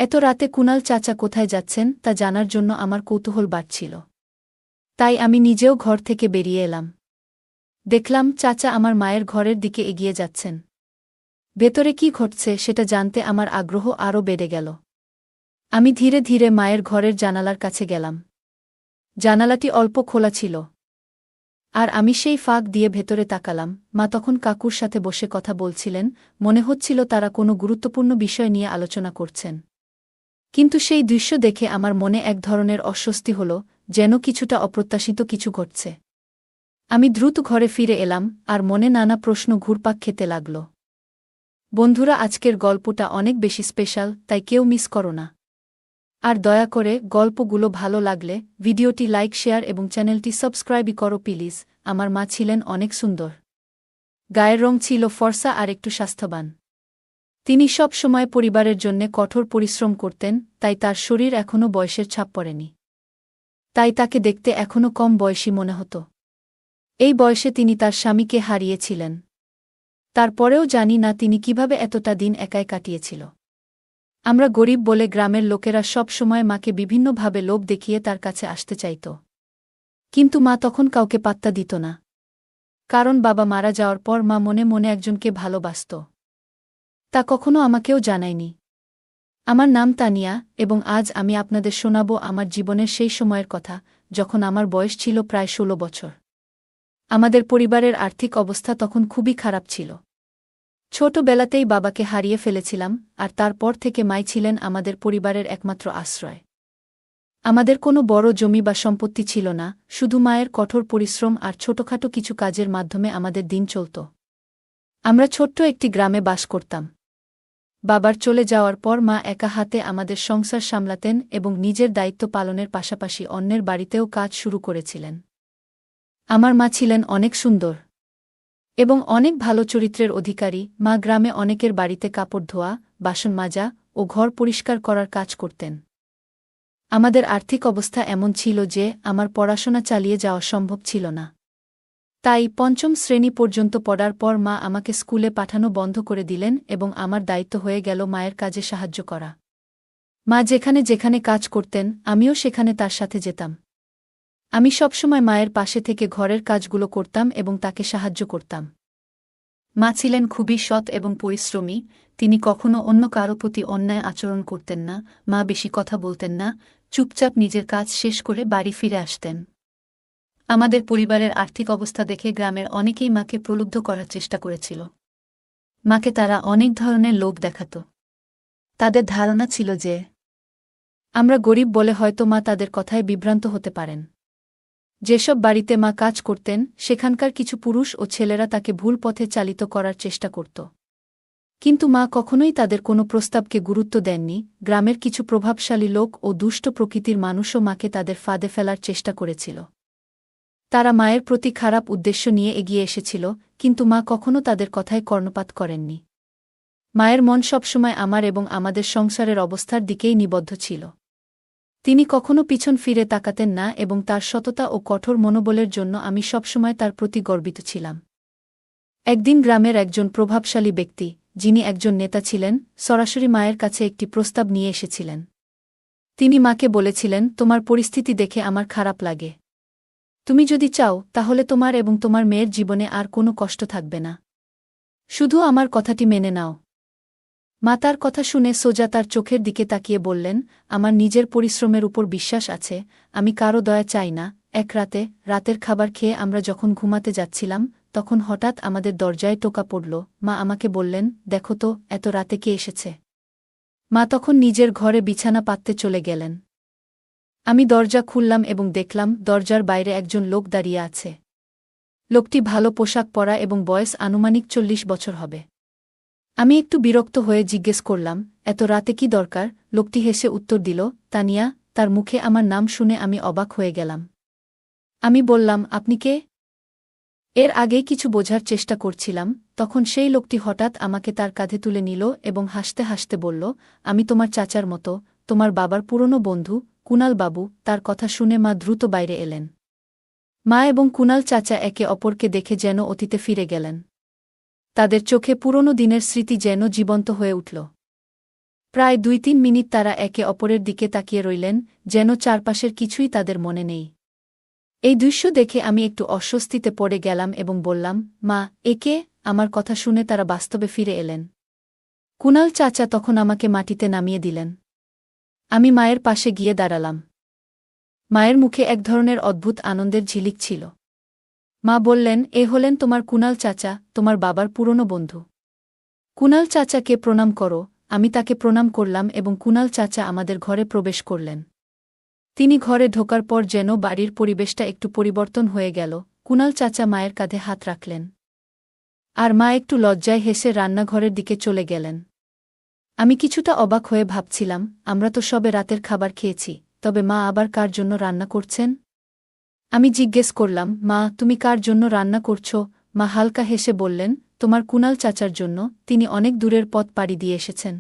এত রাতে কুনাল চাচা কোথায় যাচ্ছেন তা জানার জন্য আমার কৌতূহল বাড়ছিল। তাই আমি নিজেও ঘর থেকে বেরিয়ে এলাম। দেখলাম চাচা আমার মায়ের ঘরের দিকে এগিয়ে যাচ্ছেন। ভেতরে কি ঘটছে সেটা জানতে আমার আগ্রহ আরও বেড়ে গেল। আমি ধীরে ধীরে মায়ের ঘরের জানালার কাছে গেলাম। জানালাটি অল্প খোলা ছিল, আর আমি সেই ফাঁক দিয়ে ভেতরে তাকালাম। মা তখন কাকুর সাথে বসে কথা বলছিলেন, মনে হচ্ছিল তারা কোনো গুরুত্বপূর্ণ বিষয় নিয়ে আলোচনা করছেন। কিন্তু সেই দৃশ্য দেখে আমার মনে এক ধরনের অস্বস্তি হল, যেন কিছুটা অপ্রত্যাশিত কিছু ঘটছে। আমি দ্রুত ঘরে ফিরে এলাম, আর মনে নানা প্রশ্ন ঘুরপাক খেতে লাগল। বন্ধুরা, আজকের গল্পটা অনেক বেশি স্পেশাল, তাই কেউ মিস করো না। আর দয়া করে গল্পগুলো ভালো লাগলে ভিডিওটি লাইক, শেয়ার এবং চ্যানেলটি সাবস্ক্রাইবই করো প্লিজ। আমার মা ছিলেন অনেক সুন্দর। গায়ের রং ছিল ফর্সা আর একটু স্বাস্থ্যবান। তিনি সব সময় পরিবারের জন্যে কঠোর পরিশ্রম করতেন, তাই তার শরীর এখনও বয়সের ছাপ পড়েনি। তাই তাকে দেখতে এখনও কম বয়সী মনে হতো। এই বয়সে তিনি তার স্বামীকে হারিয়েছিলেন। তারপরেও জানি না তিনি কিভাবে এতটা দিন একাই কাটিয়েছিল। আমরা গরিব বলে গ্রামের লোকেরা সব সময় মাকে বিভিন্নভাবে লোভ দেখিয়ে তার কাছে আসতে চাইত। কিন্তু মা তখন কাউকে পাত্তা দিত না। কারণ বাবা মারা যাওয়ার পর মা মনে মনে একজনকে ভালোবাসত। তা কখনো আমাকেও জানায়নি। আমার নাম তানিয়া, এবং আজ আমি আপনাদের শোনাব আমার জীবনের সেই সময়ের কথা, যখন আমার বয়স ছিল প্রায় 16 বছর। আমাদের পরিবারের আর্থিক অবস্থা তখন খুবই খারাপ ছিল। ছোটবেলাতেই বাবাকে হারিয়ে ফেলেছিলাম, আর তারপর থেকে মাই ছিলেন আমাদের পরিবারের একমাত্র আশ্রয়। আমাদের কোনো বড় জমি বা সম্পত্তি ছিল না, শুধু মায়ের কঠোর পরিশ্রম আর ছোটখাটো কিছু কাজের মাধ্যমে আমাদের দিন চলত। আমরা ছোট্ট একটি গ্রামে বাস করতাম। বাবার চলে যাওয়ার পর মা একা হাতে আমাদের সংসার সামলাতেন এবং নিজের দায়িত্ব পালনের পাশাপাশি অন্যের বাড়িতেও কাজ শুরু করেছিলেন। আমার মা ছিলেন অনেক সুন্দর এবং অনেক ভালো চরিত্রের অধিকারী। মা গ্রামে অনেকের বাড়িতে কাপড় ধোয়া, বাসন মাজা ও ঘর পরিষ্কার করার কাজ করতেন। আমাদের আর্থিক অবস্থা এমন ছিল যে আমার পড়াশোনা চালিয়ে যাওয়া সম্ভব ছিল না। তাই ৫ম শ্রেণী পর্যন্ত পড়ার পর মা আমাকে স্কুলে পাঠানো বন্ধ করে দিলেন এবং আমার দায়িত্ব হয়ে গেল মায়ের কাজে সাহায্য করা। মা যেখানে যেখানে কাজ করতেন আমিও সেখানে তার সাথে যেতাম। আমি সবসময় মায়ের পাশে থেকে ঘরের কাজগুলো করতাম এবং তাকে সাহায্য করতাম। মা ছিলেন খুবই সৎ এবং পরিশ্রমী। তিনি কখনো অন্য কারো প্রতি অন্যায় আচরণ করতেন না। মা বেশি কথা বলতেন না, চুপচাপ নিজের কাজ শেষ করে বাড়ি ফিরে আসতেন। আমাদের পরিবারের আর্থিক অবস্থা দেখে গ্রামের অনেকেই মাকে প্রলুব্ধ করার চেষ্টা করেছিল। মাকে তারা অনেক ধরনের লোভ দেখাত। তাদের ধারণা ছিল যে আমরা গরিব বলে হয়তো মা তাদের কথায় বিভ্রান্ত হতে পারেন। যেসব বাড়িতে মা কাজ করতেন সেখানকার কিছু পুরুষ ও ছেলেরা তাকে ভুল পথে চালিত করার চেষ্টা করত। কিন্তু মা কখনোই তাদের কোনো প্রস্তাবকে গুরুত্ব দেননি। গ্রামের কিছু প্রভাবশালী লোক ও দুষ্ট প্রকৃতির মানুষও মাকে তাদের ফাঁদে ফেলার চেষ্টা করেছিল। তারা মায়ের প্রতি খারাপ উদ্দেশ্য নিয়ে এগিয়ে এসেছিল, কিন্তু মা কখনো তাদের কথায় কর্ণপাত করেননি। মায়ের মন সবসময় আমার এবং আমাদের সংসারের অবস্থার দিকেই নিবদ্ধ ছিল। তিনি কখনো পিছন ফিরে তাকাতেন না এবং তার সততা ও কঠোর মনোবলের জন্য আমি সবসময় তার প্রতি গর্বিত ছিলাম। একদিন গ্রামের একজন প্রভাবশালী ব্যক্তি, যিনি একজন নেতা ছিলেন, সরাসরি মায়ের কাছে একটি প্রস্তাব নিয়ে এসেছিলেন। তিনি মাকে বলেছিলেন, তোমার পরিস্থিতি দেখে আমার খারাপ লাগে। তুমি যদি চাও তাহলে তোমার এবং তোমার মেয়ের জীবনে আর কোনো কষ্ট থাকবে না। শুধু আমার কথাটি মেনে নাও। মা তার কথা শুনে সোজা তার চোখের দিকে তাকিয়ে বললেন, আমার নিজের পরিশ্রমের উপর বিশ্বাস আছে, আমি কারো দয়া চাই না। এক রাতে, রাতের খাবার খেয়ে আমরা যখন ঘুমাতে যাচ্ছিলাম, তখন হঠাৎ আমাদের দরজায় টোকা পড়ল। মা আমাকে বললেন, দেখো তো এত রাতে কে এসেছে। মা তখন নিজের ঘরে বিছানা পাততে চলে গেলেন। আমি দরজা খুললাম এবং দেখলাম দরজার বাইরে একজন লোক দাঁড়িয়ে আছে। লোকটি ভালো পোশাক পরা এবং বয়স আনুমানিক ৪০ বছর হবে। আমি একটু বিরক্ত হয়ে জিজ্ঞেস করলাম, এত রাতে কি দরকার? লোকটি হেসে উত্তর দিল, তানিয়া। তার মুখে আমার নাম শুনে আমি অবাক হয়ে গেলাম। আমি বললাম, আপনি কে? এর আগেই কিছু বোঝার চেষ্টা করছিলাম, তখন সেই লোকটি হঠাৎ আমাকে তার কাঁধে তুলে নিল এবং হাসতে হাসতে বলল, আমি তোমার চাচার মতো, তোমার বাবার পুরনো বন্ধু, কুনাল বাবু। তার কথা শুনে মা দ্রুত বাইরে এলেন। মা এবং কুনাল চাচা একে অপরকে দেখে যেন অতীতে ফিরে গেলেন। তাদের চোখে পুরনো দিনের স্মৃতি যেন জীবন্ত হয়ে উঠল। প্রায় ২-৩ মিনিট তারা একে অপরের দিকে তাকিয়ে রইলেন, যেন চারপাশের কিছুই তাদের মনে নেই। এই দৃশ্য দেখে আমি একটু অস্বস্তিতে পড়ে গেলাম এবং বললাম, মা, একে? আমার কথা শুনে তারা বাস্তবে ফিরে এলেন। কুণাল চাচা তখন আমাকে মাটিতে নামিয়ে দিলেন। আমি মায়ের পাশে গিয়ে দাঁড়ালাম। মায়ের মুখে এক ধরনের অদ্ভুত আনন্দের ঝিলিক ছিল। মা বললেন, এ হলেন তোমার কুণাল চাচা, তোমার বাবার পুরনো বন্ধু। কুণাল চাচাকে প্রণাম করো। আমি তাকে প্রণাম করলাম এবং কুণাল চাচা আমাদের ঘরে প্রবেশ করলেন। তিনি ঘরে ঢোকার পর যেন বাড়ির পরিবেশটা একটু পরিবর্তন হয়ে গেল। কুণাল চাচা মায়ের কাঁধে হাত রাখলেন। আর মা একটু লজ্জায় হেসে রান্নাঘরের দিকে চলে গেলেন। আমি কিছুটা অবাক হয়ে ভাবছিলাম, আমরা তো সবে রাতের খাবার খেয়েছি, তবে মা আবার কার জন্য রান্না করছেন? আমি জিজ্ঞেস করলাম, মা, তুমি কার জন্য রান্না করছ? মা হালকা হেসে বললেন, তোমার কুণাল চাচার জন্য, তিনি অনেক দূরের পথ পাড়ি দিয়ে এসেছেন।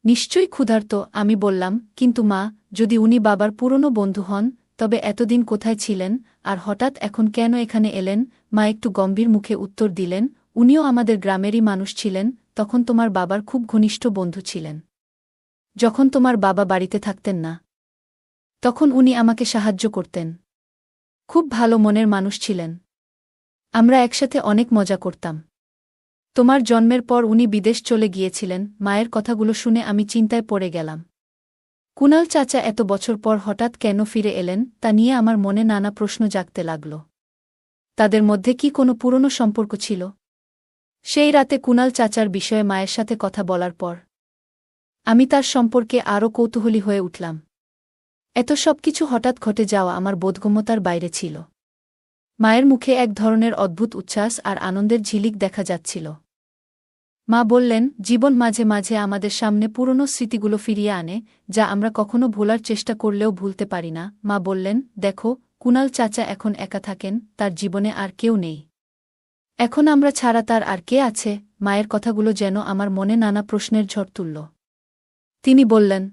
নিশ্চয়ই ক্ষুধার্ত, আমি বললাম, কিন্তু মা, যদি উনি বাবার পুরনো বন্ধু হন, তবে এতদিন কোথায় ছিলেন, আর হঠাৎ এখন কেন এখানে এলেন? মা একটু গম্ভীর মুখে উত্তর দিলেন, উনিও আমাদের গ্রামেরই মানুষ ছিলেন, তখন তোমার বাবার খুব ঘনিষ্ঠ বন্ধু ছিলেন। যখন তোমার বাবা বাড়িতে থাকতেন না, তখন উনি আমাকে সাহায্য করতেন। খুব ভালো মনের মানুষ ছিলেন। আমরা একসাথে অনেক মজা করতাম। তোমার জন্মের পর উনি বিদেশ চলে গিয়েছিলেন। মায়ের কথাগুলো শুনে আমি চিন্তায় পড়ে গেলাম। কুণাল চাচা এত বছর পর হঠাৎ কেন ফিরে এলেন, তা নিয়ে আমার মনে নানা প্রশ্ন জাগতে লাগল। তাদের মধ্যে কি কোনো পুরনো সম্পর্ক ছিল? সেই রাতে কুণাল চাচার বিষয়ে মায়ের সাথে কথা বলার পর আমি তার সম্পর্কে আরও কৌতূহলী হয়ে উঠলাম। এত সবকিছু হঠাৎ ঘটে যাওয়া আমার বোধগম্যতার বাইরে ছিল। মায়ের মুখে এক ধরনের অদ্ভুত উচ্ছ্বাস আর আনন্দের ঝিলিক দেখা যাচ্ছিল। মা বললেন, জীবন মাঝে মাঝে আমাদের সামনে পুরনো স্মৃতিগুলো ফিরিয়ে আনে, যা আমরা কখনো ভোলার চেষ্টা করলেও ভুলতে পারি না। মা বললেন, দেখো, কুণাল চাচা এখন একা থাকেন, তার জীবনে আর কেউ নেই। এখন আমরা ছাড়া তার আর কে আছে? মায়ের কথাগুলো যেন আমার মনে নানা প্রশ্নের ঝড় তুলল। তিনি বললেন,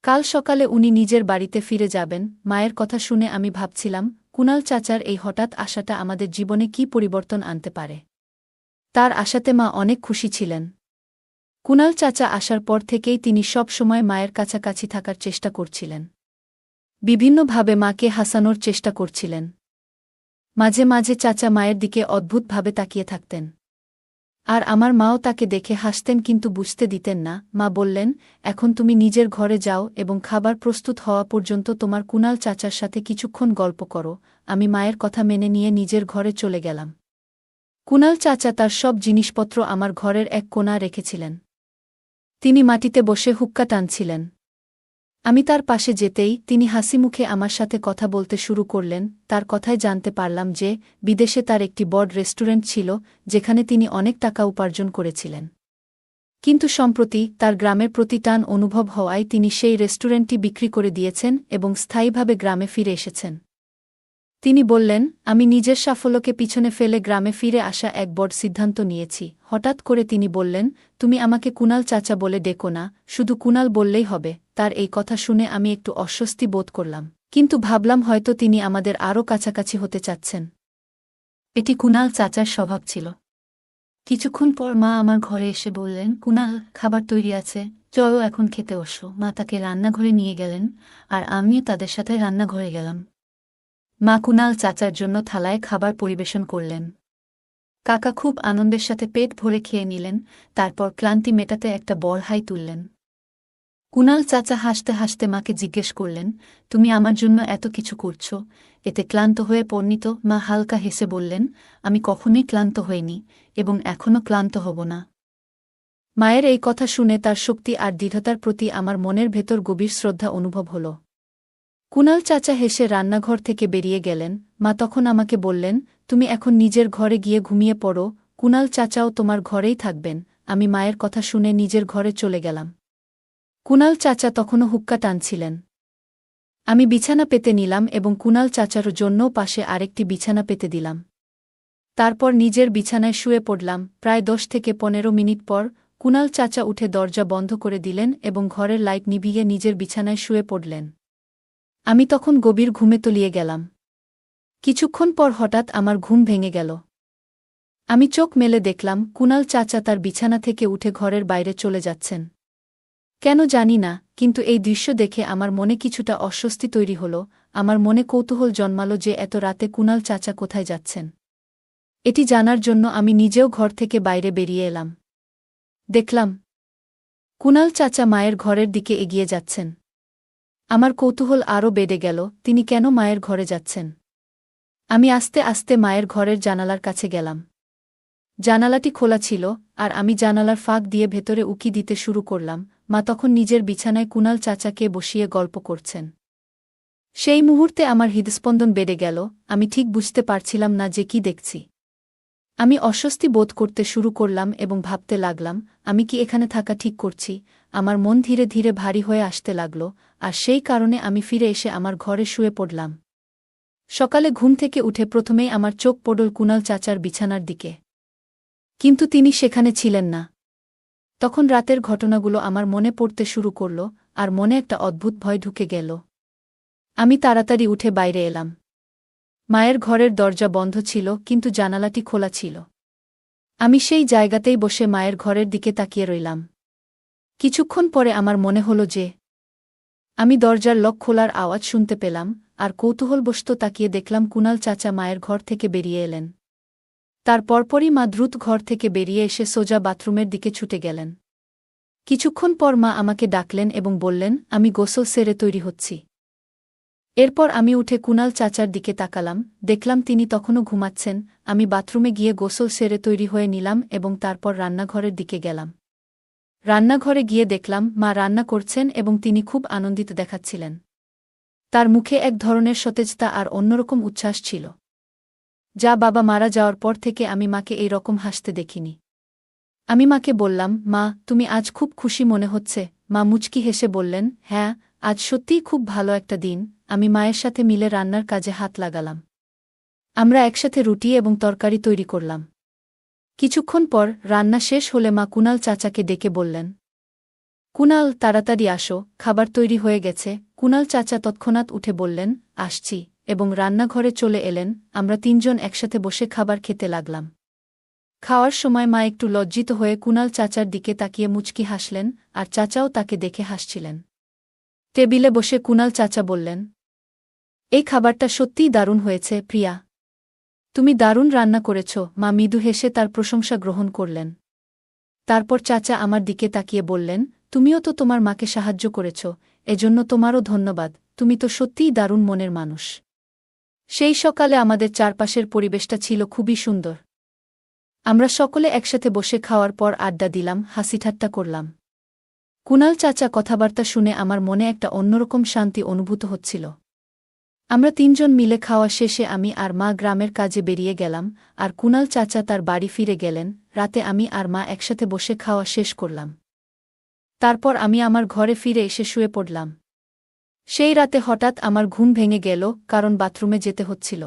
কাল সকালে উনি নিজের বাড়িতে ফিরে যাবেন। মায়ের কথা শুনে আমি ভাবছিলাম, কুণাল চাচার এই হঠাৎ আশাটা আমাদের জীবনে কী পরিবর্তন আনতে পারে। তার আশাতে মা অনেক খুশি ছিলেন। কুণাল চাচা আসার পর থেকেই তিনি সব সময় মায়ের কাছাকাছি থাকার চেষ্টা করছিলেন। বিভিন্নভাবে মাকে হাসানোর চেষ্টা করছিলেন। মাঝে মাঝে চাচা মায়ের দিকে অদ্ভুতভাবে তাকিয়ে থাকতেন। আর আমার মাও তাকে দেখে হাসতেন, কিন্তু বুঝতে দিতেন না। মা বললেন, এখন তুমি নিজের ঘরে যাও এবং খাবার প্রস্তুত হওয়া পর্যন্ত তোমার কুণাল চাচার সাথে কিছুক্ষণ গল্প করো। আমি মায়ের কথা মেনে নিয়ে নিজের ঘরে চলে গেলাম। কুণাল চাচা তার সব জিনিসপত্র আমার ঘরের এক কোণা রেখেছিলেন। তিনি মাটিতে বসে হুক্কা টানছিলেন। আমি তার পাশে যেতেই তিনি হাসিমুখে আমার সাথে কথা বলতে শুরু করলেন। তার কথায় জানতে পারলাম যে বিদেশে তার একটি বড় রেস্টুরেন্ট ছিল, যেখানে তিনি অনেক টাকা উপার্জন করেছিলেন। কিন্তু সম্প্রতি তার গ্রামের প্রতি টান অনুভব হওয়ায় তিনি সেই রেস্টুরেন্টটি বিক্রি করে দিয়েছেন এবং স্থায়ীভাবে গ্রামে ফিরে এসেছেন। তিনি বললেন, আমি নিজের সাফল্যকে পিছনে ফেলে গ্রামে ফিরে আসা এক বড় সিদ্ধান্ত নিয়েছি। হঠাৎ করে তিনি বললেন, তুমি আমাকে কুণাল চাচা বলে ডেকো না, শুধু কুণাল বললেই হবে। তার এই কথা শুনে আমি একটু অস্বস্তি বোধ করলাম, কিন্তু ভাবলাম হয়তো তিনি আমাদের আরও কাছাকাছি হতে চাচ্ছেন। এটি কুণাল চাচার স্বভাব ছিল। কিছুক্ষণ পর মা আমার ঘরে এসে বললেন, কুণাল, খাবার তৈরি আছে, চলো এখন খেতে বসো। মা তাকে রান্নাঘরে নিয়ে গেলেন, আর আমিও তাদের সাথে রান্নাঘরে গেলাম। মা কুণাল চাচার জন্য থালায় খাবার পরিবেশন করলেন। কাকা খুব আনন্দের সাথে পেট ভরে খেয়ে নিলেন, তারপর ক্লান্তি মেটাতে একটা বড় হাই তুললেন। কুণাল চাচা হাসতে হাসতে মাকে জিজ্ঞেস করলেন, তুমি আমার জন্য এত কিছু করছ, এতে ক্লান্ত হয়ে পড়নিত? মা হালকা হেসে বললেন, আমি কখনোই ক্লান্ত হইনি এবং এখনও ক্লান্ত হব না। মায়ের এই কথা শুনে তার শক্তি আর দৃঢ়তার প্রতি আমার মনের ভেতর গভীর শ্রদ্ধা অনুভব হল। কুণাল চাচা হেসে রান্নাঘর থেকে বেরিয়ে গেলেন। মা তখন আমাকে বললেন, তুমি এখন নিজের ঘরে গিয়ে ঘুমিয়ে পড়ো, কুণাল চাচাও তোমার ঘরেই থাকবেন। আমি মায়ের কথা শুনে নিজের ঘরে চলে গেলাম। কুণাল চাচা তখনও হুক্কা টানছিলেন। আমি বিছানা পেতে নিলাম এবং কুণাল চাচার জন্যও পাশে আরেকটি বিছানা পেতে দিলাম। তারপর নিজের বিছানায় শুয়ে পড়লাম। প্রায় 10 থেকে 15 মিনিট পর কুণাল চাচা উঠে দরজা বন্ধ করে দিলেন এবং ঘরের লাইট নিভিয়ে নিজের বিছানায় শুয়ে পড়লেন। আমি তখন গভীর ঘুমে তলিয়ে গেলাম। কিছুক্ষণ পর হঠাৎ আমার ঘুম ভেঙে গেল। আমি চোখ মেলে দেখলাম কুণাল চাচা তার বিছানা থেকে উঠে ঘরের বাইরে চলে যাচ্ছেন। কেন জানি না, কিন্তু এই দৃশ্য দেখে আমার মনে কিছুটা অস্বস্তি তৈরি হল। আমার মনে কৌতূহল জন্মালো যে এত রাতে কুণাল চাচা কোথায় যাচ্ছেন। এটি জানার জন্য আমি নিজেও ঘর থেকে বাইরে বেরিয়ে এলাম। দেখলাম কুণাল চাচা মায়ের ঘরের দিকে এগিয়ে যাচ্ছেন। আমার কৌতূহল আরও বেড়ে গেল, তিনি কেন মায়ের ঘরে যাচ্ছেন। আমি আস্তে আস্তে মায়ের ঘরের জানালার কাছে গেলাম। জানালাটি খোলা ছিল, আর আমি জানালার ফাঁক দিয়ে ভেতরে উকি দিতে শুরু করলাম। মা তখন নিজের বিছানায় কুণাল চাচাকে বসিয়ে গল্প করছেন। সেই মুহূর্তে আমার হৃদস্পন্দন বেড়ে গেল। আমি ঠিক বুঝতে পারছিলাম না যে কি দেখছি। আমি অস্বস্তি বোধ করতে শুরু করলাম এবং ভাবতে লাগলাম, আমি কি এখানে থাকা ঠিক করছি। আমার মন ধীরে ধীরে ভারী হয়ে আসতে লাগল, আর সেই কারণে আমি ফিরে এসে আমার ঘরে শুয়ে পড়লাম। সকালে ঘুম থেকে উঠে প্রথমেই আমার চোখ পড়ল কুণাল চাচার বিছানার দিকে। কিন্তু তিনি সেখানে ছিলেন না। তখন রাতের ঘটনাগুলো আমার মনে পড়তে শুরু করল, আর মনে একটা অদ্ভুত ভয় ঢুকে গেল। আমি তাড়াতাড়ি উঠে বাইরে এলাম। মায়ের ঘরের দরজা বন্ধ ছিল, কিন্তু জানালাটি খোলা ছিল। আমি সেই জায়গাতেই বসে মায়ের ঘরের দিকে তাকিয়ে রইলাম। কিছুক্ষণ পরে আমার মনে হল যে আমি দরজার লক খোলার আওয়াজ শুনতে পেলাম, আর কৌতূহলবশত তাকিয়ে দেখলাম কুণাল চাচা মায়ের ঘর থেকে বেরিয়ে এলেন। তার পরপরই মা দ্রুত ঘর থেকে বেরিয়ে এসে সোজা বাথরুমের দিকে ছুটে গেলেন। কিছুক্ষণ পর মা আমাকে ডাকলেন এবং বললেন, আমি গোসল সেরে তৈরি হচ্ছি। এরপর আমি উঠে কুণাল চাচার দিকে তাকালাম, দেখলাম তিনি তখনও ঘুমাচ্ছেন। আমি বাথরুমে গিয়ে গোসল সেরে তৈরি হয়ে নিলাম এবং তারপর রান্নাঘরের দিকে গেলাম। রান্নাঘরে গিয়ে দেখলাম মা রান্না করছেন এবং তিনি খুব আনন্দিত দেখাচ্ছিলেন। তার মুখে এক ধরনের সতেজতা আর অন্যরকম উচ্ছ্বাস ছিল, যা বাবা মারা যাওয়ার পর থেকে আমি মাকে এই রকম হাসতে দেখিনি। আমি মাকে বললাম, মা, তুমি আজ খুব খুশি মনে হচ্ছে। মা মুচকি হেসে বললেন, হ্যাঁ, আজ সত্যিই খুব ভালো একটা দিন। আমি মায়ের সাথে মিলে রান্নার কাজে হাত লাগালাম। আমরা একসাথে রুটি এবং তরকারি তৈরি করলাম। কিছুক্ষণ পর রান্না শেষ হলে মা কুণাল চাচাকে ডেকে বললেন, কুণাল, তাড়াতাড়ি আসো, খাবার তৈরি হয়ে গেছে। কুণাল চাচা তৎক্ষণাৎ উঠে বললেন, আসছি, এবং রান্নাঘরে চলে এলেন। আমরা তিনজন একসাথে বসে খাবার খেতে লাগলাম। খাওয়ার সময় মা একটু লজ্জিত হয়ে কুণাল চাচার দিকে তাকিয়ে মুচকি হাসলেন, আর চাচাও তাকে দেখে হাসছিলেন। টেবিলে বসে কুণাল চাচা বললেন, এই খাবারটা সত্যিই দারুণ হয়েছে, প্রিয়া। তুমি দারুণ রান্না করেছ। মা মৃদু হেসে তার প্রশংসা গ্রহণ করলেন। তারপর চাচা আমার দিকে তাকিয়ে বললেন, তুমিও তো তোমার মাকে সাহায্য করেছ, এজন্য তোমারও ধন্যবাদ। তুমি তো সত্যিই দারুণ মনের মানুষ। সেই সকালে আমাদের চারপাশের পরিবেশটা ছিল খুবই সুন্দর। আমরা সকলে একসাথে বসে খাওয়ার পর আড্ডা দিলাম, হাসিঠাট্টা করলাম। কুণাল চাচা কথাবার্তা শুনে আমার মনে একটা অন্যরকম শান্তি অনুভূত হচ্ছিল। আমরা তিনজন মিলে খাওয়া শেষে আমি আর মা গ্রামের কাজে বেরিয়ে গেলাম, আর কুণাল চাচা তার বাড়ি ফিরে গেলেন। রাতে আমি আর মা একসাথে বসে খাওয়া শেষ করলাম। তারপর আমি আমার ঘরে ফিরে এসে শুয়ে পড়লাম। সেই রাতে হঠাৎ আমার ঘুম ভেঙে গেল, কারণ বাথরুমে যেতে হচ্ছিল।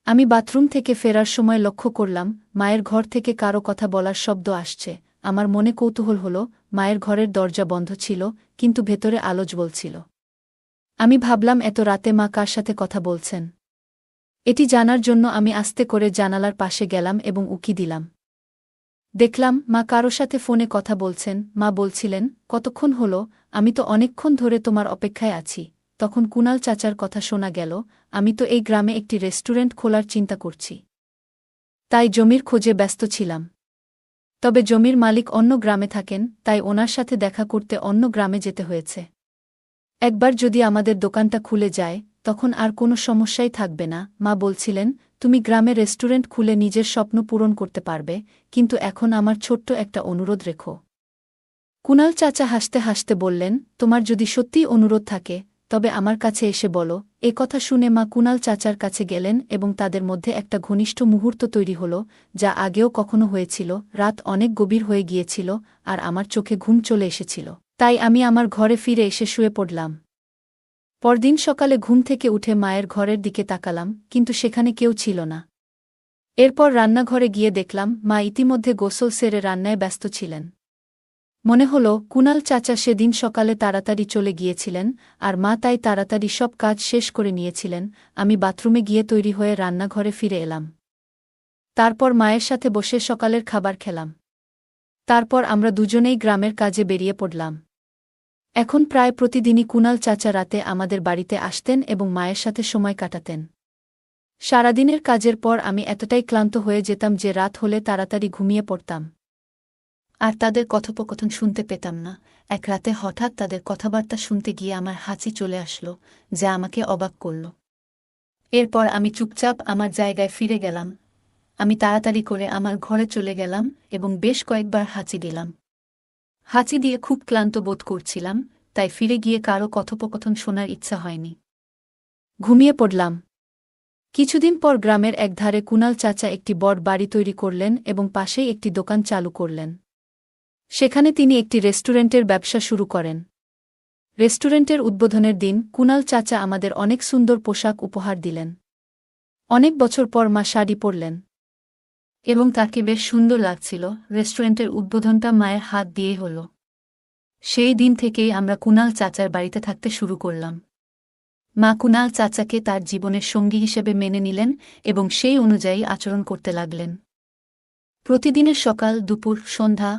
আমি বাথরুম থেকে ফেরার সময় লক্ষ্য করলাম মায়ের ঘর থেকে কারো কথা বলার শব্দ আসছে। আমার মনে কৌতূহল হল, মায়ের ঘরের দরজা বন্ধ ছিল, কিন্তু ভেতরে আলো জ্বলছিল। আমি ভাবলাম এত রাতে মা কার সাথে কথা বলছেন। এটি জানার জন্য আমি আস্তে করে জানালার পাশে গেলাম এবং উকি দিলাম। দেখলাম মা কারো সাথে ফোনে কথা বলছেন। মা বলছিলেন, কতক্ষণ হল, আমি তো অনেকক্ষণ ধরে তোমার অপেক্ষায় আছি। তখন কুণাল চাচার কথা শোনা গেল, আমি তো এই গ্রামে একটি রেস্টুরেন্ট খোলার চিন্তা করছি, তাই জমির খোঁজে ব্যস্ত ছিলাম। তবে জমির মালিক অন্য গ্রামে থাকেন, তাই ওনার সাথে দেখা করতে অন্য গ্রামে যেতে হয়েছে। একবার যদি আমাদের দোকানটা খুলে যায়, তখন আর কোনো সমস্যাই থাকবে না। মা বলছিলেন, তুমি গ্রামে রেস্টুরেন্ট খুলে নিজের স্বপ্ন পূরণ করতে পারবে, কিন্তু এখন আমার ছোট্ট একটা অনুরোধ রেখো। কুণাল চাচা হাসতে হাসতে বললেন, তোমার যদি সত্যিই অনুরোধ থাকে, তবে আমার কাছে এসে বলো। এ কথা শুনে মা কুণাল চাচার কাছে গেলেন এবং তাদের মধ্যে একটা ঘনিষ্ঠ মুহূর্ত তৈরি হল, যা আগেও কখনো হয়েছিল। রাত অনেক গভীর হয়ে গিয়েছিল, আর আমার চোখে ঘুম চলে এসেছিল। তাই আমি আমার ঘরে ফিরে এসে শুয়ে পড়লাম। পরদিন সকালে ঘুম থেকে উঠে মায়ের ঘরের দিকে তাকালাম, কিন্তু সেখানে কেউ ছিল না। এরপর রান্নাঘরে গিয়ে দেখলাম মা ইতিমধ্যে গোসল সেরে রান্নায় ব্যস্ত ছিলেন। মনে হল কুণাল চাচা সেদিন সকালে তাড়াতাড়ি চলে গিয়েছিলেন, আর মা তাই তাড়াতাড়ি সব কাজ শেষ করে নিয়েছিলেন। আমি বাথরুমে গিয়ে তৈরি হয়ে রান্নাঘরে ফিরে এলাম। তারপর মায়ের সাথে বসে সকালের খাবার খেলাম। তারপর আমরা দুজনেই গ্রামের কাজে বেরিয়ে পড়লাম। এখন প্রায় প্রতিদিনই কুণাল চাচা রাতে আমাদের বাড়িতে আসতেন এবং মায়ের সাথে সময় কাটাতেন। সারাদিনের কাজের পর আমি এতটাই ক্লান্ত হয়ে যেতাম যে রাত হলে তাড়াতাড়ি ঘুমিয়ে পড়তাম। আর তাদের কথোপকথন শুনতে পেতাম না। এক রাতে হঠাৎ তাদের কথাবার্তা শুনতে গিয়ে আমার হাঁচি চলে আসলো, যা আমাকে অবাক করল। এরপর আমি চুপচাপ আমার জায়গায় ফিরে গেলাম। আমি তাড়াতাড়ি করে আমার ঘরে চলে গেলাম এবং বেশ কয়েকবার হাঁচি দিলাম। হাঁচি দিয়ে খুব ক্লান্ত বোধ করছিলাম, তাই ফিরে গিয়ে কারো কথোপকথন শোনার ইচ্ছা হয়নি। ঘুমিয়ে পড়লাম। কিছুদিন পর গ্রামের একধারে কুণাল চাচা একটি বড় বাড়ি তৈরি করলেন এবং পাশেই একটি দোকান চালু করলেন। সেখানে তিনি একটি রেস্টুরেন্টের ব্যবসা শুরু করেন। রেস্টুরেন্টের উদ্বোধনের দিন কুণাল চাচা আমাদের অনেক সুন্দর পোশাক উপহার দিলেন। অনেক বছর পর মা শাড়ি পরলেন এবং তাকে বেশ সুন্দর লাগছিল। রেস্টুরেন্টের উদ্বোধনটা মায়ের হাত দিয়ে হল। সেই দিন থেকেই আমরা কুণাল চাচার বাড়িতে থাকতে শুরু করলাম। মা কুণাল চাচাকে তার জীবনের সঙ্গী হিসেবে মেনে নিলেন এবং সেই অনুযায়ী আচরণ করতে লাগলেন। প্রতিদিনের সকাল, দুপুর, সন্ধ্যা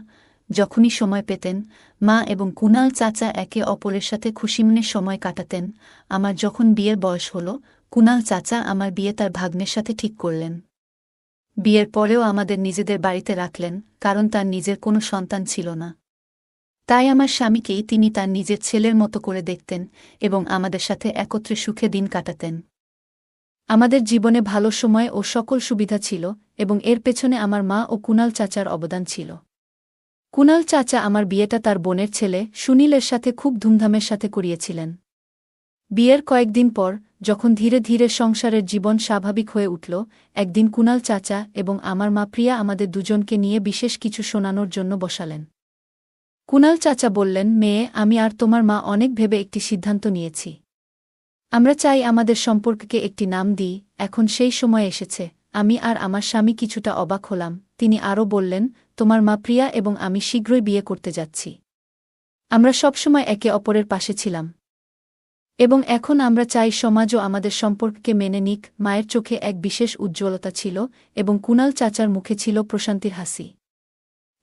যখনই সময় পেতেন, মা এবং কুণাল চাচা একে অপরের সাথে খুশিমনে সময় কাটাতেন। আমার যখন বিয়ের বয়স হল, কুণাল চাচা আমার বিয়ে তার ভাগ্নের সাথে ঠিক করলেন। বিয়ের পরেও আমাদের নিজেদের বাড়িতে রাখলেন, কারণ তার নিজের কোনো সন্তান ছিল না। তাই আমার স্বামীকেই তিনি তার নিজের ছেলের মতো করে দেখতেন এবং আমাদের সাথে একত্রে সুখে দিন কাটাতেন। আমাদের জীবনে ভালো সময় ও সকল সুবিধা ছিল এবং এর পেছনে আমার মা ও কুণাল চাচার অবদান ছিল। কুণাল চাচা আমার বিয়েটা তার বোনের ছেলে সুনীলের সাথে খুব ধুমধামের সাথে করিয়েছিলেন। বিয়ের কয়েকদিন পর, যখন ধীরে ধীরে সংসারের জীবন স্বাভাবিক হয়ে উঠল, একদিন কুণাল চাচা এবং আমার মা প্রিয়া আমাদের দুজনকে নিয়ে বিশেষ কিছু শোনানোর জন্য বসালেন। কুণাল চাচা বললেন, মেয়ে, আমি আর তোমার মা অনেক ভেবে একটি সিদ্ধান্ত নিয়েছি। আমরা চাই আমাদের সম্পর্ককে একটি নাম দিই। এখন সেই সময় এসেছে। আমি আর আমার স্বামী কিছুটা অবাক হলাম। তিনি আরও বললেন, তোমার মা প্রিয়া এবং আমি শীঘ্রই বিয়ে করতে যাচ্ছি। আমরা সবসময় একে অপরের পাশে ছিলাম এবং এখন আমরা চাই সমাজও আমাদের সম্পর্ককে মেনে নিক। মায়ের চোখে এক বিশেষ উজ্জ্বলতা ছিল এবং কুণাল চাচার মুখে ছিল প্রশান্তির হাসি।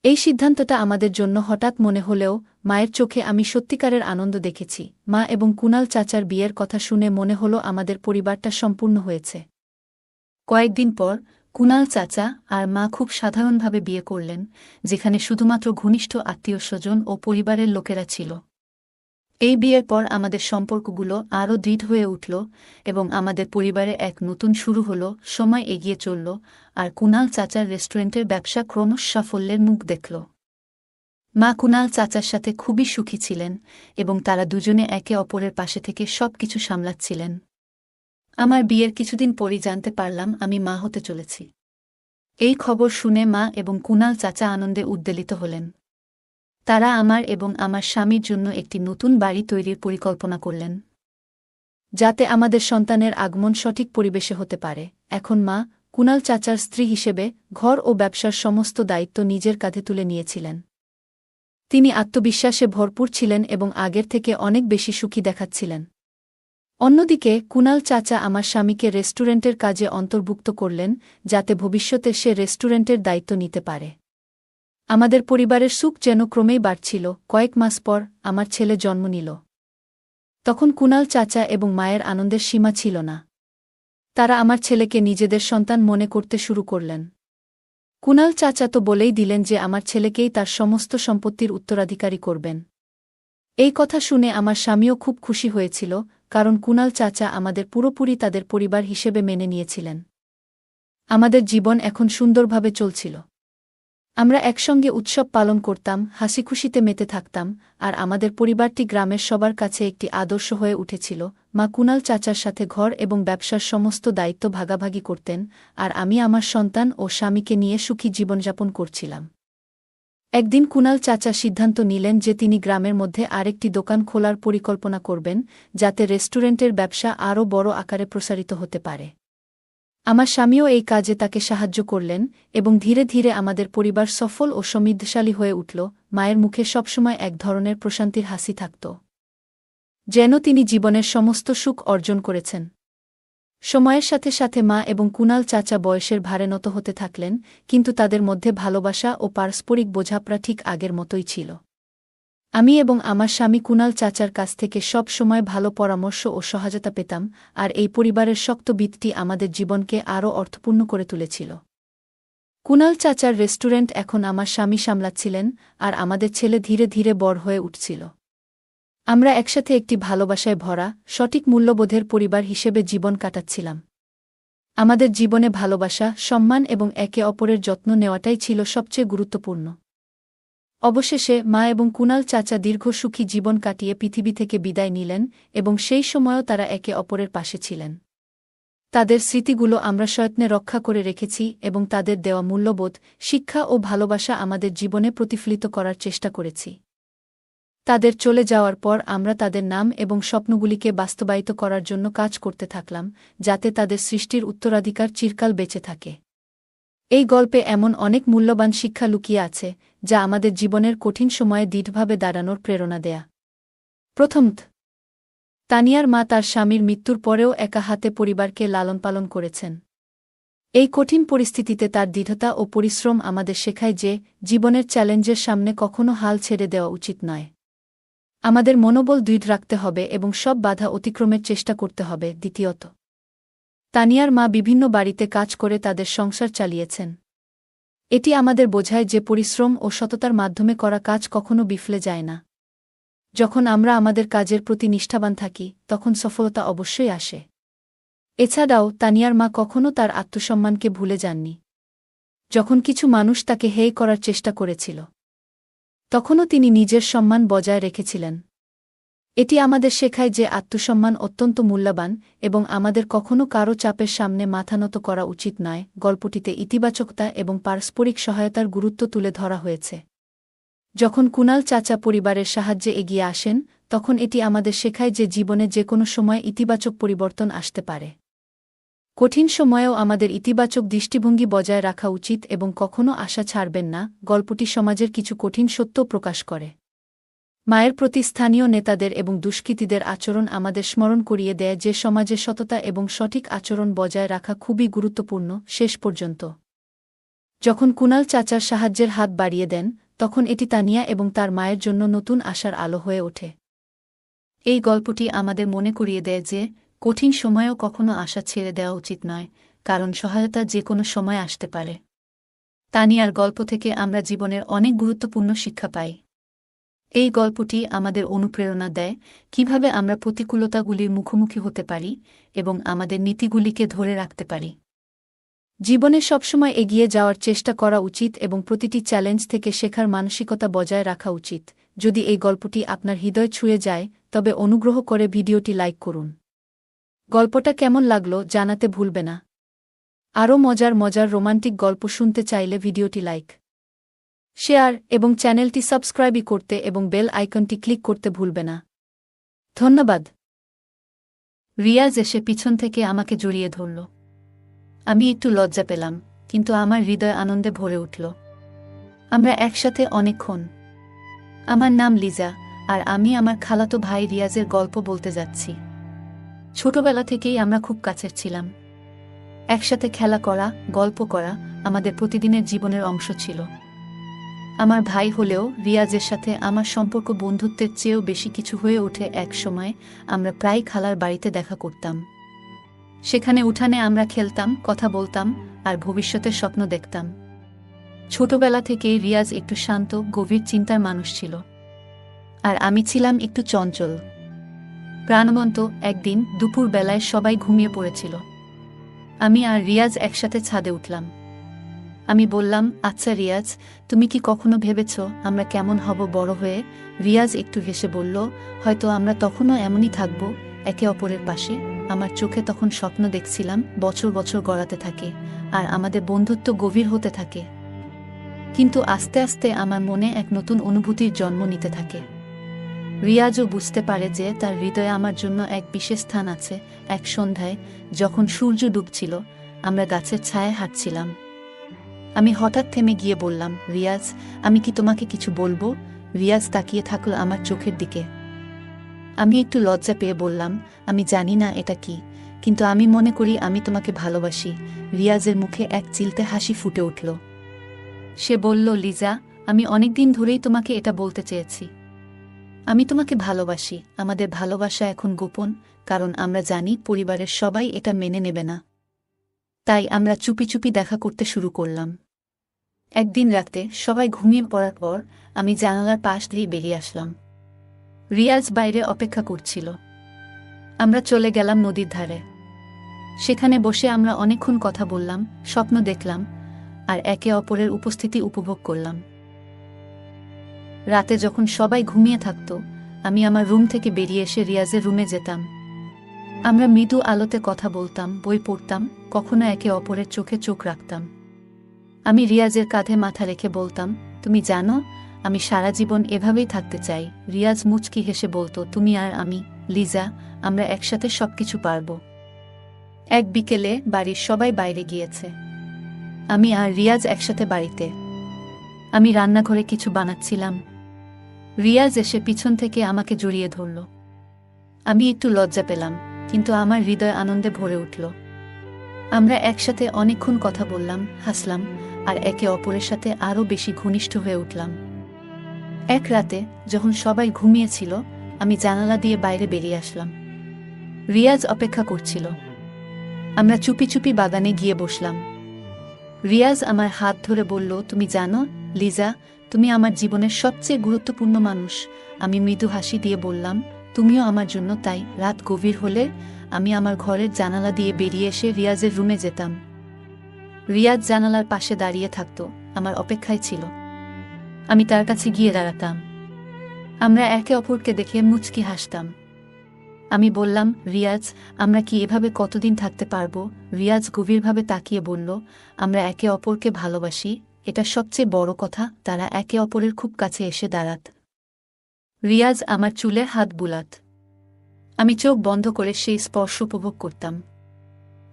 এই সিদ্ধান্তটা আমাদের জন্য হঠাৎ মনে হলেও মায়ের চোখে আমি সত্যিকারের আনন্দ দেখেছি। মা এবং কুণাল চাচার বিয়ের কথা শুনে মনে হলো আমাদের পরিবারটা সম্পূর্ণ হয়েছে। কয়েকদিন পর কুণাল চাচা আর মা খুব সাধারণভাবে বিয়ে করলেন, যেখানে শুধুমাত্র ঘনিষ্ঠ আত্মীয়স্বজন ও পরিবারের লোকেরা ছিল। এই বিয়ের পর আমাদের সম্পর্কগুলো আরও দৃঢ় হয়ে উঠল এবং আমাদের পরিবারে এক নতুন শুরু হল। সময় এগিয়ে চলল আর কুণাল চাচার রেস্টুরেন্টের ব্যবসা ক্রমশ সাফল্যের মুখ দেখল। মা কুণাল চাচার সাথে খুবই সুখী ছিলেন এবং তারা দুজনে একে অপরের পাশে থেকে সবকিছু সামলাচ্ছিলেন। আমার বিয়ের কিছুদিন পরই জানতে পারলাম আমি মা হতে চলেছি। এই খবর শুনে মা এবং কুণাল চাচা আনন্দে উদ্বেলিত হলেন। তারা আমার এবং আমার স্বামীর জন্য একটি নতুন বাড়ি তৈরির পরিকল্পনা করলেন, যাতে আমাদের সন্তানের আগমন সঠিক পরিবেশে হতে পারে। এখন মা কুণাল চাচার স্ত্রী হিসেবে ঘর ও ব্যবসার সমস্ত দায়িত্ব নিজের কাঁধে তুলে নিয়েছিলেন। তিনি আত্মবিশ্বাসে ভরপুর ছিলেন এবং আগের থেকে অনেক বেশি সুখী দেখাচ্ছিলেন। অন্যদিকে কুণাল চাচা আমার স্বামীকে রেস্টুরেন্টের কাজে অন্তর্ভুক্ত করলেন, যাতে ভবিষ্যতে সে রেস্টুরেন্টের দায়িত্ব নিতে পারে। আমাদের পরিবারের সুখ যেন ক্রমেই বাড়ছিল। কয়েক মাস পর আমার ছেলে জন্ম নিল। তখন কুণাল চাচা এবং মায়ের আনন্দের সীমা ছিল না। তারা আমার ছেলেকে নিজেদের সন্তান মনে করতে শুরু করলেন। কুণাল চাচা তো বলেই দিলেন যে আমার ছেলেকেই তার সমস্ত সম্পত্তির উত্তরাধিকারী করবেন। এই কথা শুনে আমার স্বামীও খুব খুশি হয়েছিল, কারণ কুণাল চাচা আমাদের পুরোপুরি তাদের পরিবার হিসেবে মেনে নিয়েছিলেন। আমাদের জীবন এখন সুন্দরভাবে চলছিল। আমরা একসঙ্গে উৎসব পালন করতাম, হাসিখুশিতে মেতে থাকতাম, আর আমাদের পরিবারটি গ্রামের সবার কাছে একটি আদর্শ হয়ে উঠেছিল। মা কুণাল চাচার সাথে ঘর এবং ব্যবসার সমস্ত দায়িত্ব ভাগাভাগি করতেন, আর আমি আমার সন্তান ও স্বামীকে নিয়ে সুখী জীবনযাপন করছিলাম। একদিন কুণাল চাচা সিদ্ধান্ত নিলেন যে তিনি গ্রামের মধ্যে আরেকটি দোকান খোলার পরিকল্পনা করবেন, যাতে রেস্টুরেন্টের ব্যবসা আরও বড় আকারে প্রসারিত হতে পারে। আমার স্বামীও এই কাজে তাকে সাহায্য করলেন এবং ধীরে ধীরে আমাদের পরিবার সফল ও সমৃদ্ধশালী হয়ে উঠল। মায়ের মুখে সবসময় এক ধরনের প্রশান্তির হাসি থাকত, যেন তিনি জীবনের সমস্ত সুখ অর্জন করেছেন। সময়ের সাথে সাথে মা এবং কুণাল চাচা বয়সের ভারে নত হতে থাকলেন, কিন্তু তাদের মধ্যে ভালোবাসা ও পারস্পরিক বোঝাপড়া ঠিক আগের মতোই ছিল। আমি এবং আমার স্বামী কুনাল চাচার কাছ থেকে সব সময় ভালো পরামর্শ ও সহায়তা পেতাম, আর এই পরিবারের শক্ত ভিতটি আমাদের জীবনকে আরও অর্থপূর্ণ করে তুলেছিল। কুনাল চাচার রেস্টুরেন্ট এখন আমার স্বামী সামলাচ্ছিলেন, আর আমাদের ছেলে ধীরে ধীরে বড় হয়ে উঠছিল। আমরা একসাথে একটি ভালোবাসায় ভরা, সঠিক মূল্যবোধের পরিবার হিসেবে জীবন কাটাচ্ছিলাম। আমাদের জীবনে ভালোবাসা, সম্মান এবং একে অপরের যত্ন নেওয়াটাই ছিল সবচেয়ে গুরুত্বপূর্ণ। অবশেষে মা এবং কুনাল চাচা দীর্ঘ সুখী জীবন কাটিয়ে পৃথিবী থেকে বিদায় নিলেন, এবং সেই সময়ও তারা একে অপরের পাশে ছিলেন। তাদের স্মৃতিগুলো আমরা সযত্নে রক্ষা করে রেখেছি, এবং তাদের দেওয়া মূল্যবোধ, শিক্ষা ও ভালোবাসা আমাদের জীবনে প্রতিফলিত করার চেষ্টা করেছি। তাদের চলে যাওয়ার পর আমরা তাদের নাম এবং স্বপ্নগুলিকে বাস্তবায়িত করার জন্য কাজ করতে থাকলাম, যাতে তাদের সৃষ্টির উত্তরাধিকার চিরকাল বেঁচে থাকে। এই গল্পে এমন অনেক মূল্যবান শিক্ষা লুকিয়ে আছে, যা আমাদের জীবনের কঠিন সময়ে দৃঢ়ভাবে দাঁড়ানোর প্রেরণা দেয়া। প্রথমত, তানিয়ার মা তার স্বামীর মৃত্যুর পরেও একা হাতে পরিবারকে লালন পালন করেছেন। এই কঠিন পরিস্থিতিতে তার দৃঢ়তা ও পরিশ্রম আমাদের শেখায় যে, জীবনের চ্যালেঞ্জের সামনে কখনো হাল ছেড়ে দেওয়া উচিত নয়। আমাদের মনোবল দৃঢ় রাখতে হবে এবং সব বাধা অতিক্রমের চেষ্টা করতে হবে। দ্বিতীয়ত, তানিয়ার মা বিভিন্ন বাড়িতে কাজ করে তাদের সংসার চালিয়েছেন। এটি আমাদের বোঝায় যে পরিশ্রম ও সততার মাধ্যমে করা কাজ কখনো বিফলে যায় না। যখন আমরা আমাদের কাজের প্রতি নিষ্ঠাবান থাকি, তখন সফলতা অবশ্যই আসে। এছাড়াও তানিয়ার মা কখনো তার আত্মসম্মানকে ভুলে যাননি। যখন কিছু মানুষ তাকে হেয় করার চেষ্টা করেছিল, তখনও তিনি নিজের সম্মান বজায় রেখেছিলেন। এটি আমাদের শেখায় যে আত্মসম্মান অত্যন্ত মূল্যবান, এবং আমাদের কখনো কারও চাপের সামনে মাথা নত করা উচিত নয়। গল্পটিতে ইতিবাচকতা এবং পারস্পরিক সহায়তার গুরুত্ব তুলে ধরা হয়েছে। যখন কুনাল চাচা পরিবারের সাহায্যে এগিয়ে আসেন, তখন এটি আমাদের শেখায় যে জীবনে যে কোনো সময় ইতিবাচক পরিবর্তন আসতে পারে। কঠিন সময়েও আমাদের ইতিবাচক দৃষ্টিভঙ্গি বজায় রাখা উচিত এবং কখনো আশা ছাড়বেন না। গল্পটি সমাজের কিছু কঠিন সত্য প্রকাশ করে। মায়ের প্রতি স্থানীয় নেতাদের এবং দুষ্কৃতীদের আচরণ আমাদের স্মরণ করিয়ে দেয় যে সমাজে সততা এবং সঠিক আচরণ বজায় রাখা খুবই গুরুত্বপূর্ণ। শেষ পর্যন্ত, যখন কুনাল চাচার সাহায্যের হাত বাড়িয়ে দেন, তখন এটি তানিয়া এবং তার মায়ের জন্য নতুন আশার আলো হয়ে ওঠে। এই গল্পটি আমাদের মনে করিয়ে দেয় যে, কঠিন সময়েও কখনো আশা ছেড়ে দেওয়া উচিত নয়, কারণ সহায়তা যে কোনো সময় আসতে পারে। তানিয়ার গল্প থেকে আমরা জীবনের অনেক গুরুত্বপূর্ণ শিক্ষা পাই। এই গল্পটি আমাদের অনুপ্রেরণা দেয় কিভাবে আমরা প্রতিকূলতাগুলির মুখোমুখি হতে পারি এবং আমাদের নীতিগুলিকে ধরে রাখতে পারি। জীবনে সবসময় এগিয়ে যাওয়ার চেষ্টা করা উচিত এবং প্রতিটি চ্যালেঞ্জ থেকে শেখার মানসিকতা বজায় রাখা উচিত। যদি এই গল্পটি আপনার হৃদয় ছুঁয়ে যায়, তবে অনুগ্রহ করে ভিডিওটি লাইক করুন। গল্পটা কেমন লাগলো জানাতে ভুলবে না। আরও মজার মজার রোমান্টিক গল্প শুনতে চাইলে ভিডিওটি লাইক, শেয়ার এবং চ্যানেলটি সাবস্ক্রাইব করতে এবং বেল আইকনটি ক্লিক করতে ভুলবে না। ধন্যবাদ। রিয়াজ এসে পিছন থেকে আমাকে জড়িয়ে ধরল। আমি একটু লজ্জা পেলাম, কিন্তু আমার হৃদয় আনন্দে ভরে উঠল। আমরা একসাথে অনেকক্ষণ। আমার নাম লিজা, আর আমি আমার খালাতো ভাই রিয়াজের গল্প বলতে যাচ্ছি। ছোটবেলা থেকেই আমরা খুব কাছের ছিলাম। একসাথে খেলা করা, গল্প করা আমাদের প্রতিদিনের জীবনের অংশ ছিল। আমার ভাই হলেও রিয়াজের সাথে আমার সম্পর্ক বন্ধুত্বের চেয়েও বেশি কিছু হয়ে ওঠে। এক সময় আমরা প্রায় খালার বাড়িতে দেখা করতাম। সেখানে উঠানে আমরা খেলতাম, কথা বলতাম, আর ভবিষ্যতের স্বপ্ন দেখতাম। ছোটবেলা থেকেই রিয়াজ একটু শান্ত, গভীর চিন্তার মানুষ ছিল, আর আমি ছিলাম একটু চঞ্চল, প্রাণবন্ত। একদিন দুপুর বেলায় সবাই ঘুমিয়ে পড়েছিল। আমি আর রিয়াজ একসাথে ছাদে উঠলাম। আমি বললাম, আচ্ছা রিয়াজ, তুমি কি কখনো ভেবেছ আমরা কেমন হব বড় হয়ে? রিয়াজ একটু হেসে বলল, হয়তো আমরা তখনও এমনই থাকব, একে অপরের পাশে। আমার চোখে তখন স্বপ্ন দেখছিলাম বছর বছর গড়াতে থাকে, আর আমাদের বন্ধুত্ব গভীর হতে থাকে। কিন্তু আস্তে আস্তে আমার মনে এক নতুন অনুভূতির জন্ম নিতে থাকে। রিয়াজও বুঝতে পারে যে তার হৃদয়ে আমার জন্য এক বিশেষ স্থান আছে। এক সন্ধ্যায়, যখন সূর্য ডুবছিল, আমরা গাছের ছায়ায় হাঁটছিলাম। আমি হঠাৎ থেমে গিয়ে বললাম, রিয়াজ, আমি কি তোমাকে কিছু বলবো? রিয়াজ তাকিয়ে থাকল আমার চোখের দিকে। আমি একটু লজ্জা পেয়ে বললাম, আমি জানি না এটা কি, কিন্তু আমি মনে করি আমি তোমাকে ভালোবাসি। রিয়াজের মুখে এক চিলতে হাসি ফুটে উঠল। সে বলল, লিজা, আমি অনেকদিন ধরেই তোমাকে এটা বলতে চেয়েছি। আমি তোমাকে ভালোবাসি। আমাদের ভালোবাসা এখন গোপন, কারণ আমরা জানি পরিবারের সবাই এটা মেনে নেবে না। তাই আমরা চুপি চুপি দেখা করতে শুরু করলাম। একদিন রাতে সবাই ঘুমিয়ে পড়ার পর আমি জানালার পাশ দিয়ে বেরিয়ে আসলাম। রিয়াজ বাইরে অপেক্ষা করছিল। আমরা চলে গেলাম নদীর ধারে। সেখানে বসে আমরা অনেকক্ষণ কথা বললাম, স্বপ্ন দেখলাম, আর একে অপরের উপস্থিতি উপভোগ করলাম। রাতে যখন সবাই ঘুমিয়ে থাকত, আমি আমার রুম থেকে বেরিয়ে এসে রিয়াজের রুমে যেতাম। আমরা মৃদু আলোতে কথা বলতাম, বই পড়তাম, কখনো একে অপরের চোখে চোখ রাখতাম। আমি রিয়াজের কাঁধে মাথা রেখে বলতাম, তুমি জানো, আমি সারা জীবন এভাবেই থাকতে চাই। রিয়াজ মুচকি হেসে বলতো, তুমি আর আমি, লিজা, আমরা একসাথে সবকিছু পারব। এক বিকেলে বাড়ির সবাই বাইরে গিয়েছে। আমি আর রিয়াজ একসাথে বাড়িতে। আমি রান্নাঘরে কিছু বানাচ্ছিলাম। রিয়াজ এসে পিছন থেকে আমাকে জড়িয়ে ধরল। আমি একটু লজ্জা পেলাম, কিন্তু আমার হৃদয় আনন্দে ভরে উঠল। আমরা একসাথে অনেকক্ষণ কথা বললাম, হাসলাম, আর একে অপরের সাথে আরও বেশি ঘনিষ্ঠ হয়ে উঠলাম। এক রাতে যখন সবাই ঘুমিয়েছিল, আমি জানালা দিয়ে বাইরে বেরিয়ে আসলাম। রিয়াজ অপেক্ষা করছিল। আমরা চুপি চুপি বাগানে গিয়ে বসলাম। রিয়াজ আমার হাত ধরে বলল, তুমি জানো লিজা, তুমি আমার জীবনের সবচেয়ে গুরুত্বপূর্ণ মানুষ। আমি মৃদু হাসি দিয়ে বললাম, তুমিও আমার জন্য। তাই রাত গভীর হলে আমি আমার ঘরের জানালা দিয়ে বেরিয়ে এসে রিয়াজের রুমে যেতাম। রিয়াজ জানালার পাশে দাঁড়িয়ে থাকত, আমার অপেক্ষায় ছিল। আমি তার কাছে গিয়ে দাঁড়াতাম। আমরা একে অপরকে দেখে মুচকি হাসতাম। আমি বললাম, রিয়াজ, আমরা কি এভাবে কতদিন থাকতে পারবো? রিয়াজ গভীরভাবে তাকিয়ে বলল, আমরা একে অপরকে ভালোবাসি, এটা সবচেয়ে বড় কথা। তারা একে অপরের খুব কাছে এসে দাঁড়াত। রিয়াজ আমার চুলে হাত বুলাত। আমি চোখ বন্ধ করে সেই স্পর্শ উপভোগ করতাম।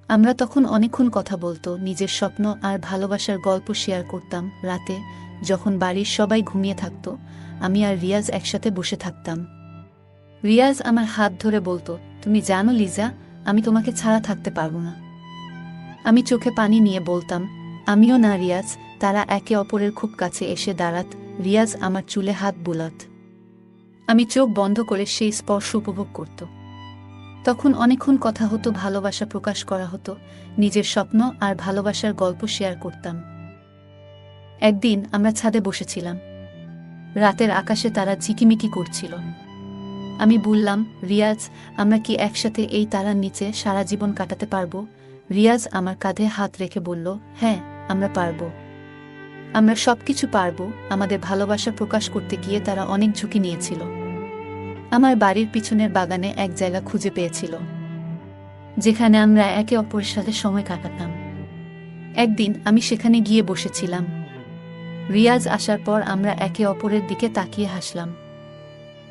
আমরা তখন অনেকক্ষণ কথা বলতো, নিজের স্বপ্ন আর ভালোবাসার গল্প শেয়ার করতাম। রাতে যখন বাড়ির সবাই ঘুমিয়ে থাকত, আমি আর রিয়াজ একসাথে বসে থাকতাম। রিয়াজ আমার হাত ধরে বলতো, তুমি জানো লিজা, আমি তোমাকে ছাড়া থাকতে পারবো না। আমি চোখে পানি নিয়ে বলতাম, আমিও না রিয়াজ। তারা একে অপরের খুব কাছে এসে দাঁড়াত। রিয়াজ আমার চুলে হাত বুলাত। আমি চোখ বন্ধ করে সেই স্পর্শ উপভোগ করত। তখন অনেকক্ষণ কথা হতো, ভালোবাসা প্রকাশ করা হতো, নিজের স্বপ্ন আর ভালোবাসার গল্প শেয়ার করতাম। একদিন আমরা ছাদে বসেছিলাম। রাতের আকাশে তারা ঝিকিমিকি করছিল। আমি বললাম, রিয়াজ, আমরা কি একসাথে এই তারার নিচে সারা জীবন কাটাতে পারবো? রিয়াজ আমার কাঁধে হাত রেখে বলল, হ্যাঁ, আমরা পারবো। আমরা সবকিছু পারবো। আমাদের ভালোবাসা প্রকাশ করতে গিয়ে তারা অনেক ঝুঁকি নিয়েছিল। আমার বাড়ির পিছনের বাগানে এক জায়গা খুঁজে পেয়েছিল, যেখানে আমরা একে অপরের সাথে সময় কাটাতাম। একদিন আমি সেখানে গিয়ে বসেছিলাম। রিয়াজ আসার পর আমরা একে অপরের দিকে তাকিয়ে হাসলাম।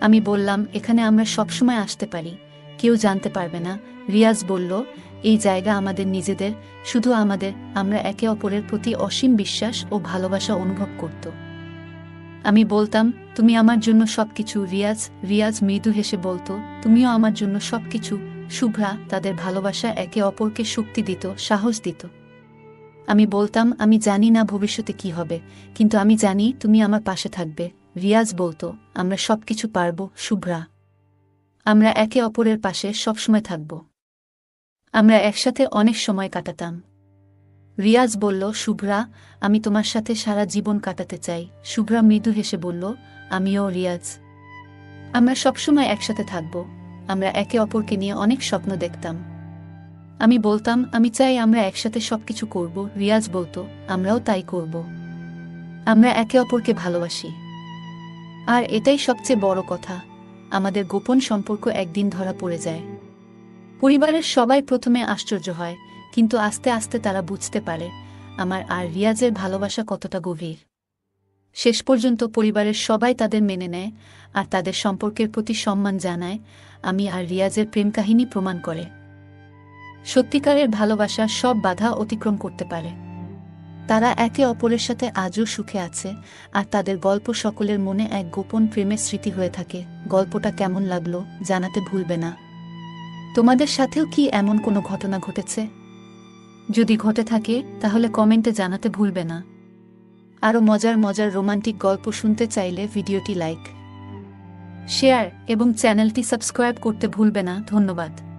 আমি বললাম, এখানে আমরা সবসময় আসতে পারি, কেউ জানতে পারবে না। রিয়াজ বলল, এই জায়গা আমাদের নিজেদের, শুধু আমাদের। আমরা একে অপরের প্রতি অসীম বিশ্বাস ও ভালোবাসা অনুভব করত। আমি বলতাম, তুমি আমার জন্য সবকিছু রিয়াজ। রিয়াজ মৃদু হেসে বলতো, তুমিও আমার জন্য সবকিছু শুভ্রা। তাদের ভালোবাসা একে অপরকে শক্তি দিত, সাহস দিত। আমি বলতাম, আমি জানি না ভবিষ্যতে কি হবে, কিন্তু আমি জানি তুমি আমার পাশে থাকবে। রিয়াজ বলতো, আমরা সবকিছু পারবো শুভ্রা। আমরা একে অপরের পাশে সবসময় থাকব। আমরা একসাথে অনেক সময় কাটাতাম। রিয়াজ বলল, শুভ্রা, আমি তোমার সাথে সারা জীবন কাটাতে চাই। শুভ্রা মৃদু হেসে বলল, আমিও রিয়াজ। আমরা সবসময় একসাথে থাকব। আমরা একে অপরকে নিয়ে অনেক স্বপ্ন দেখতাম। আমি বলতাম, আমি চাই আমরা একসাথে সবকিছু করব। রিয়াজ বলতো, আমরাও তাই করব। আমরা একে অপরকে ভালোবাসি। আর এটাই সবচেয়ে বড় কথা, আমাদের গোপন সম্পর্ক একদিন ধরা পড়ে যায়। পরিবারের সবাই প্রথমে আশ্চর্য হয়, কিন্তু আস্তে আস্তে তারা বুঝতে পারে আমার আর রিয়াজের ভালোবাসা কতটা গভীর। শেষ পর্যন্ত পরিবারের সবাই তাদের মেনে নেয় আর তাদের সম্পর্কের প্রতি সম্মান জানায়। আমি আর রিয়াজের প্রেম কাহিনী প্রমাণ করে সত্যিকারের ভালোবাসা সব বাধা অতিক্রম করতে পারে। তারা একে অপরের সাথে আজও সুখে আছে, আর তাদের গল্প সকলের মনে এক গোপন প্রেমের স্মৃতি হয়ে থাকে। গল্পটা কেমন লাগলো জানাতে ভুলবে না। তোমাদের সাথেও কি এমন কোনো ঘটনা ঘটেছে? যদি ঘটে থাকে তাহলে কমেন্টে জানাতে ভুলবে না। আরও মজার মজার রোমান্টিক গল্প শুনতে চাইলে ভিডিওটি লাইক শেয়ার এবং চ্যানেলটি সাবস্ক্রাইব করতে ভুলবে না। ধন্যবাদ।